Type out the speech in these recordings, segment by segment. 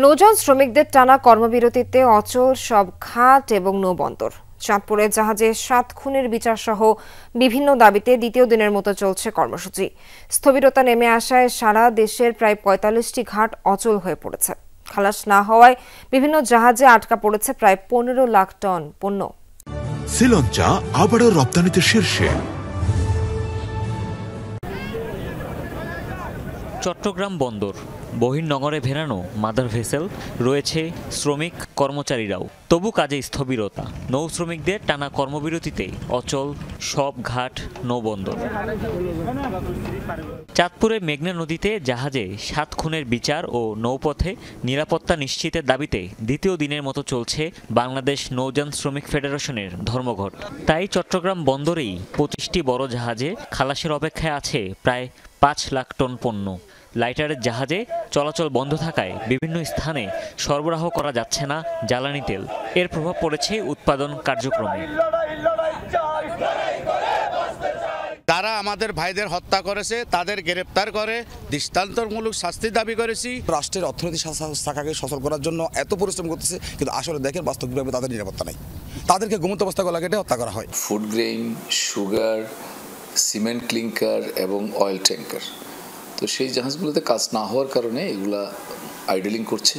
নৌযান শ্রমিকদের টানা কর্মবিরতিতে অচল সব ঘাট এবং নৌবন্দর। চাঁদপুরের জাহাজে 7 খুনের বিচার সহ বিভিন্ন দাবিতে দ্বিতীয় দিনের মতো চলছে কর্মসূচি। স্থবিরতা নেমে আসায় সারা দেশের প্রায় 45টি ঘাট অচল হয়ে পড়েছে। খালাস না হওয়ায় বিভিন্ন জাহাজে আটকা পড়েছে প্রায় 15 লাখ টন পণ্য। শ্রীলঙ্কা আবারও রপ্তানিতে শীর্ষে। চট্টগ্রাম বন্দর বহির্নগরে ভেড়ানো মাদার ভেসেল রয়েছে শ্রমিক কর্মচারীরাও, তবু কাজে স্থবিরতা। নৌ শ্রমিকদের টানা কর্মবিরতিতে অচল সব ঘাট নৌবন্দর। চাঁদপুরে মেঘনা নদীতে জাহাজে 7 খুনের বিচার ও নৌপথে নিরাপত্তা নিশ্চিতের দাবিতে দ্বিতীয় দিনের মতো চলছে বাংলাদেশ নৌযান শ্রমিক ফেডারেশনের ধর্মঘট। তাই চট্টগ্রাম বন্দরেই 25টি বড় জাহাজে খালাসের অপেক্ষায় আছে প্রায় 5 লাখ টন পণ্য। লাইটারের জাহাজে চলাচল বন্ধ থাকায় বিভিন্ন স্থানে সরবরাহ করা যাচ্ছে না জ্বালানি তেল। এর প্রভাব পড়েছে উৎপাদন কার্যক্রমে। তারা আমাদের ভাইদের হত্যা করেছে, তাদের গ্রেপ্তার করে দৃষ্টান্তমূলক শাস্তি দাবি করেছি। রাষ্ট্রের অর্থনৈতিক শাখাকে সচল করার জন্য এত পরিশ্রম করতেছে, কিন্তু আসলে দেখেন বাস্তবিকভাবে তাদের নিরাপত্তা নাই। তাদেরকে ঘুমন্ত অবস্থা গলা কেটে হত্যা করা হয়। Food grain, sugar, cement clinker এবং অয়েল ট্যাঙ্কার, তো সেই জাহাজগুলোতে কাজ না হওয়ার কারণে এগুলা আইডলিং করছে।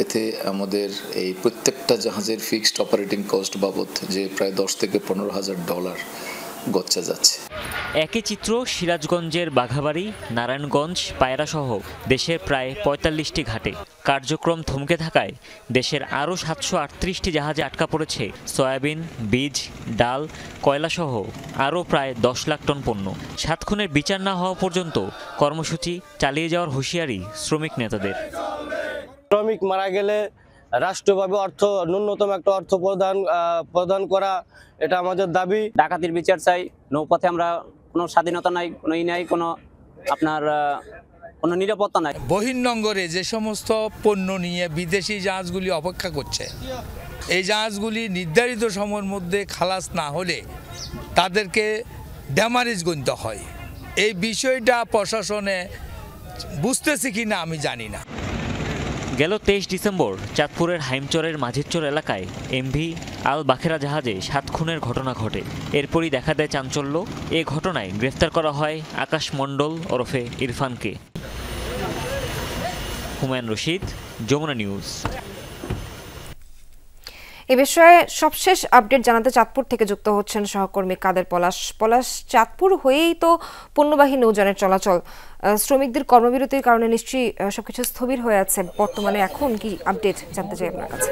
এতে আমাদের এই প্রত্যেকটা জাহাজের ফিক্সড অপারেটিং কস্ট বাবদ যে প্রায় 10 থেকে 15,000 ডলার গচ্চা যাচ্ছে। একই চিত্র সিরাজগঞ্জের বাঘাবাড়ি, নারায়ণগঞ্জ, পায়রা সহ দেশের প্রায় 45টি ঘাটে। কার্যক্রম থমকে থাকায় দেশের আরও 738টি জাহাজে আটকা পড়েছে সয়াবিন, বীজ, ডাল, কয়লা সহ আরও প্রায় 10 লাখ টন পণ্য। 7 খুনের বিচার না হওয়া পর্যন্ত কর্মসূচি চালিয়ে যাওয়ার হুঁশিয়ারি শ্রমিক নেতাদের। শ্রমিক মারা গেলে রাষ্ট্রভাবে ন্যূনতম একটা অর্থ প্রদান করা, এটা আমাদের দাবি। ডাকাতির বিচার চাই। নৌপথে আমরা কোনো স্বাধীনতা নাই, কোনো নাই, কোনো নিরাপত্তা নাই। বহির্নগরে যে সমস্ত পণ্য নিয়ে বিদেশি জাহাজগুলি অপেক্ষা করছে, এই জাহাজগুলি নির্ধারিত সময়ের মধ্যে খালাস না হলে তাদেরকে ড্যামারেজ গুনতে হয়। এই বিষয়টা প্রশাসনে বুঝতেছে কিনা আমি জানি না। গেল 23 ডিসেম্বর চাঁদপুরের হাইমচরের মাঝিরচর এলাকায় এমভি আল বাখেরা জাহাজে 7 খুনের ঘটনা ঘটে। এরপরই দেখা দেয় চাঞ্চল্য। এ ঘটনায় গ্রেফতার করা হয় আকাশ মণ্ডল ওরফে ইরফানকে। হুমায়ুন রশিদ, যমুনা নিউজ। এ বিষয়ে সবশেষ আপডেট জানাতে চাঁদপুর থেকে যুক্ত হচ্ছেন সহকর্মী কাদের পলাশ। চাঁদপুর হয়েই তো পণ্যবাহী নৌযানের চলাচল। শ্রমিকদের কর্মবিরতির কারণে নিশ্চয়ই সবকিছু স্থবির হয়ে আছে। বর্তমানে এখন কি আপডেট জানতে চাই আপনার কাছে।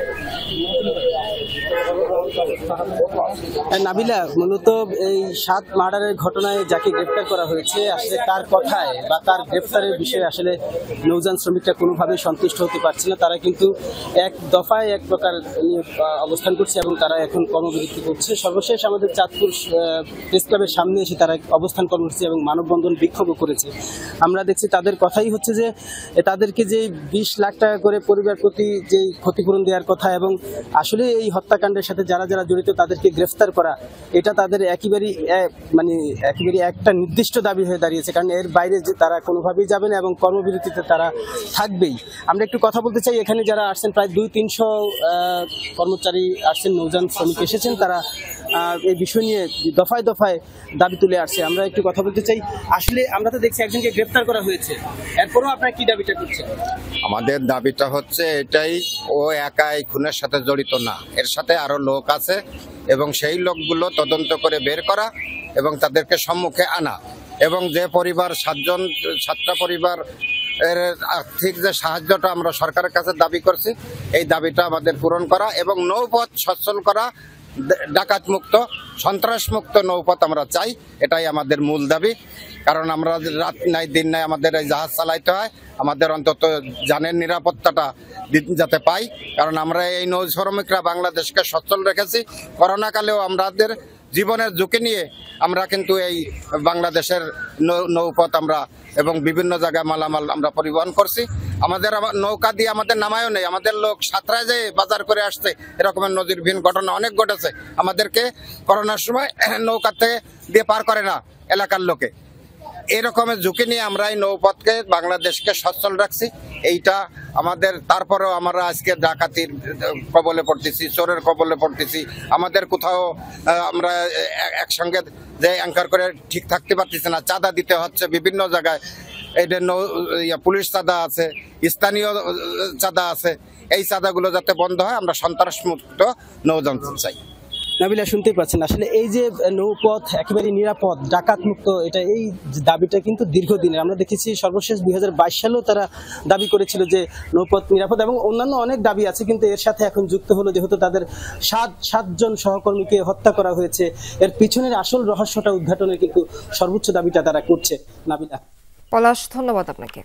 নাবিলা, মূলত এই 7 মার্ডারের ঘটনায় যাকে গ্রেফতার করা হয়েছে, আসলে তার কথায় বা তার গ্রেফতারের বিষয়ে আসলে নৌযান শ্রমিকরা কোনোভাবেই সন্তুষ্ট হতে পারছে না। তারা কিন্তু এক দফায় এক প্রকার অবস্থান করছে এবং তারা এখন কর্মবিরতি করছে। সর্বশেষ আমাদের চাঁদপুর প্রেস ক্লাবের সামনে এসে তারা অবস্থান কর্মসূচি এবং মানববন্ধন বিক্ষোভ করেছে। আমরা দেখছি তাদের কথাই হচ্ছে যে তাদেরকে যে 20 লাখ টাকা করে পরিবার প্রতি যে ক্ষতিপূরণ দেওয়ার কথা এবং আসলে এই হত্যাকাণ্ডের সাথে যারা জড়িত তাদেরকে গ্রেফতার করা, এটা তাদের একেবারেই একটা নির্দিষ্ট দাবি হয়ে দাঁড়িয়েছে। কারণ এর বাইরে যে তারা কোনোভাবেই যাবে না এবং কর্মবিরতিতে তারা থাকবেই। আমরা একটু কথা বলতে চাই, এখানে যারা আসছেন প্রায় 200-300 কর্মচারী আসছেন, নৌযান শ্রমিক এসেছেন, তারা এই বিষয় নিয়ে দফায় দফায় দাবি তুলে আসছে। আমরা একটু কথা বলতে চাই। আসলে আমরা তো দেখছি একজনকে গ্রেফতার করা হয়েছে, এরপরও আপনারা কি দাবিটা করছেন? আমাদের দাবিটা হচ্ছে এটাই, ও একাই খুনের সাথে জড়িত না, এর সাথে আরো লোক আছে এবং সেই লোকগুলো তদন্ত করে বের করা এবং তাদেরকে সম্মুখে আনা এবং যে পরিবার 7টা পরিবার এর আর্থিক যে সাহায্যটা আমরা সরকারের কাছে দাবি করছি, এই দাবিটা আমাদের পূরণ করা এবং নৌপথ সচ্ছল করা, ডাকাত মুক্ত, সন্ত্রাস মুক্ত নৌপথ আমরা চাই। এটাই আমাদের মূল দাবি। কারণ আমরা রাত নাই দিন নাই আমাদের এই জাহাজ চালাইতে হয়, আমাদের অন্তত জানের নিরাপত্তাটা যাতে পাই। কারণ আমরা এই নৌ শ্রমিকরা বাংলাদেশকে সচ্ছল রেখেছি। করোনা কালেও আমাদের জীবনের ঝুঁকি নিয়ে আমরা কিন্তু এই বাংলাদেশের নৌপথ আমরা এবং বিভিন্ন জায়গায় মালামাল আমরা পরিবহন করছি। আমাদের নৌকা দিয়ে আমাদের নামায়ও নেই, আমাদের লোক সাঁতরায় যেয়ে বাজার করে আসছে, এরকমের নজিরবিহীন ঘটনা অনেক ঘটেছে। আমাদেরকে করোনার সময় নৌকা থেকে দিয়ে পার করে না এলাকার লোকে। এরকমের ঝুঁকি নিয়ে আমরা এই নৌপথকে বাংলাদেশকে সচ্ছল রাখছি। এইটা আমাদের, তারপরেও আমরা আজকে ডাকাতির কবলে পড়তেছি, চোরের কবলে পড়তেছি। আমাদের কোথাও আমরা একসঙ্গে যে অ্যাঙ্কার করে ঠিক থাকতে পারতেছি না, চাঁদা দিতে হচ্ছে বিভিন্ন জায়গায়। এটা পুলিশ চাঁদা আছে, স্থানীয় চাঁদা আছে। এই চাঁদাগুলো যাতে বন্ধ হয়, আমরা সন্ত্রাসমুক্ত নৌযান চাই। নাবিলা, শুনতেই পাচ্ছেন আসলে এই যে নৌপথ একেবারে নিরাপদ, ডাকাত মুক্ত, এটা এই দাবিটা কিন্তু দীর্ঘদিনের। আমরা দেখেছি সর্বশেষ 2022 সালেও তারা দাবি করেছিল যে নৌপথ নিরাপদ, এবং অন্যান্য অনেক দাবি আছে। কিন্তু এর সাথে এখন যুক্ত হলো যেহেতু তাদের সাতজন সহকর্মীকে হত্যা করা হয়েছে, এর পিছনের আসল রহস্যটা উদ্ঘাটনের কিন্তু সর্বোচ্চ দাবিটা তারা করছে। নাবিলা, পলাশ, ধন্যবাদ আপনাকে।